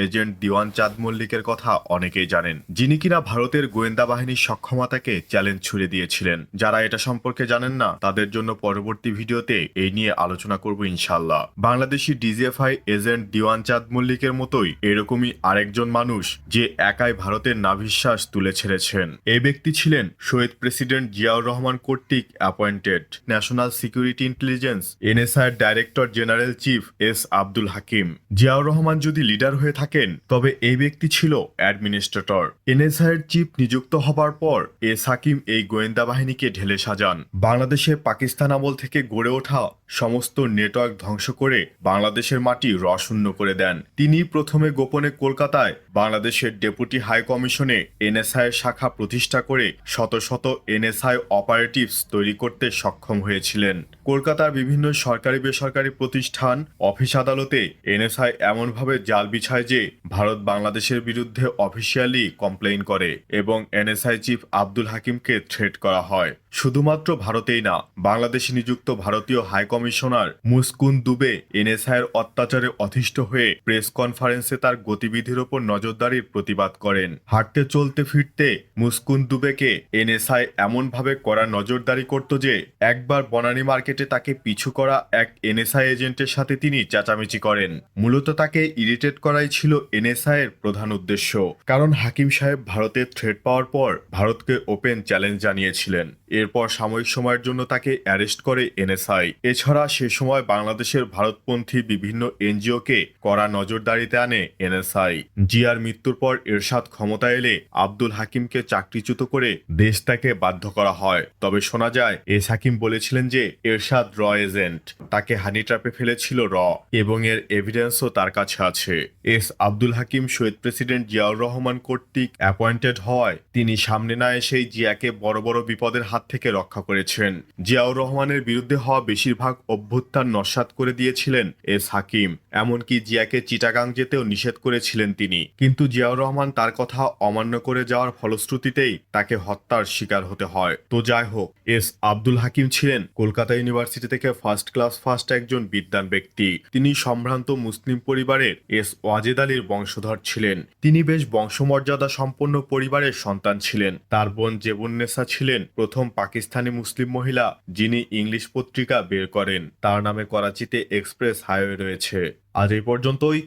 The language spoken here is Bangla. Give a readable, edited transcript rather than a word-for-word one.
এজেন্ট দিওয়ান চাঁদ মল্লিকের কথা অনেকেই জানেন, যিনি কিনা ভারতের গোয়েন্দা বাহিনীর সক্ষমতাকে চ্যালেঞ্জ ছুড়ে দিয়েছিলেন। যারা এটা সম্পর্কে জানেন না তাদের জন্য পরবর্তী ভিডিওতে এই নিয়ে আলোচনা করব ইনশাল্লাহ। বাংলাদেশি ডিজিএফআই এজেন্ট দিওয়ান চাঁদ মল্লিকের মতোই এরকমই আরেকজন মানুষ যে একাই ভারতের নাভিশ্বাস তুলে ছেড়েছেন। এই ব্যক্তি ছিলেন শহীদ প্রেসিডেন্ট জিয়াউর রহমান কর্তৃক appointed national security intelligence NSI director general chief S Abdul Hakim. Ziaur Rahman যদি লিডার হয়ে থাকেন তবে এই ব্যক্তি ছিল অ্যাডমিনিস্ট্রেটর। এনএসআই এর চিফ নিযুক্ত হবার পর এস হাকিম এই গোয়েন্দা বাহিনীকে ঢেলে সাজান। বাংলাদেশে পাকিস্তান আমল থেকে গড়ে ওঠা সমস্ত নেটওয়ার্ক ধ্বংস করে বাংলাদেশের মাটি রশূন্য করে দেন। তিনি প্রথমে গোপনে কলকাতায় বাংলাদেশের ডেপুটি হাই কমিশনে এনএসআই এর শাখা প্রতিষ্ঠা করে শত শত এনএসআই অপারেটিভস তৈরি করতে সক্ষম হয়েছিলেন। কলকাতার বিভিন্ন সরকারি বেসরকারি প্রতিষ্ঠান, অফিস আদালতে এনএসআই এমনভাবে জাল বিছায় যে ভারত বাংলাদেশের বিরুদ্ধে অফিসিয়ালি কমপ্লেইন করে এবং এনএসআই চিফ আব্দুল হাকিমকে থ্রেট করা হয়। শুধুমাত্র ভারতেই না, বাংলাদেশে নিযুক্ত ভারতীয় হাই কমিশনার মুসকুন দুবে এনএসআই এর অত্যাচারে অতিষ্ঠ হয়ে প্রেস কনফারেন্সে তার গতিবিধির ওপর নজরদারির প্রতিবাদ করেন। হাঁটতে চলতে ফিরতে মুসকুন দুবেকে এনএসআই এমনভাবে কড়া নজরদারি করত যে একবার বনানী মার্কেটে তাকে পিছু করা এক এনএসআই এজেন্টের সাথে তিনি চেঁচামেচি করেন। মূলত তাকে ইরিটেট করাই ছিল এনএসআই এর প্রধান উদ্দেশ্য, কারণ হাকিম সাহেব ভারতের থ্রেট পাওয়ার পর ভারতকে ওপেন চ্যালেঞ্জ জানিয়েছিলেন। এরপর সাময়িক সময়ের জন্য তাকে অ্যারেস্ট করে এনএসআই। এছাড়া সে সময় বাংলাদেশের ভারতপন্থী বিভিন্ন এনজিওকে কড়া নজরদারিতে আনে এনএসআই। জিয়ার মৃত্যুর পর এরশাদ ক্ষমতা এলে আব্দুল হাকিমকে চাকরিচ্যুত করে দেশ ত্যাগে বাধ্য করা হয়। তবে শোনা যায় এস হাকিম বলেছিলেন যে এরশাদ র এজেন্ট, তাকে হানি ট্র্যাপে ফেলেছিল র, এবং এর এভিডেন্সও তার কাছে আছে। এস আব্দুল হাকিম শহীদ প্রেসিডেন্ট জিয়াউর রহমান কর্তৃক অ্যাপয়েন্টেড হওয়ায় তিনি সামনে না এসেই জিয়াকে বড় বড় বিপদের হাত থেকে রক্ষা করেছেন। জিয়াউর রহমানের বিরুদ্ধে হওয়া বেশিরভাগ অভ্যুত্থান নস্যাৎ করে দিয়েছিলেন এস হাকিম। এমনকি জিয়াকে চিটাগাং যেতেও নিষেধ করেছিলেন তিনি, কিন্তু জিয়াউর রহমান তার কথা অমান্য করে যাওয়ার ফলশ্রুতিতেই তাকে হত্যার শিকার হতে হয়। তো যাই হোক, এস আব্দুল হাকিম ছিলেন কলকাতা ইউনিভার্সিটি থেকে ফার্স্ট ক্লাস ফার্স্ট একজন বিদ্বান ব্যক্তি। তিনি সম্ভ্রান্ত মুসলিম পরিবারের এস ওয়াজেদ আলীর বংশধর ছিলেন। তিনি বেশ বংশমর্যাদা সম্পন্ন পরিবারের সন্তান ছিলেন। তার বোন জেবুন্নেসা ছিলেন প্রথম পাকিস্তানি মুসলিম মহিলা যিনি ইংলিশ পত্রিকা বের করেন। তার নামে করাচিতে এক্সপ্রেস হাইওয়ে রয়েছে। আজ এই পর্যন্তই।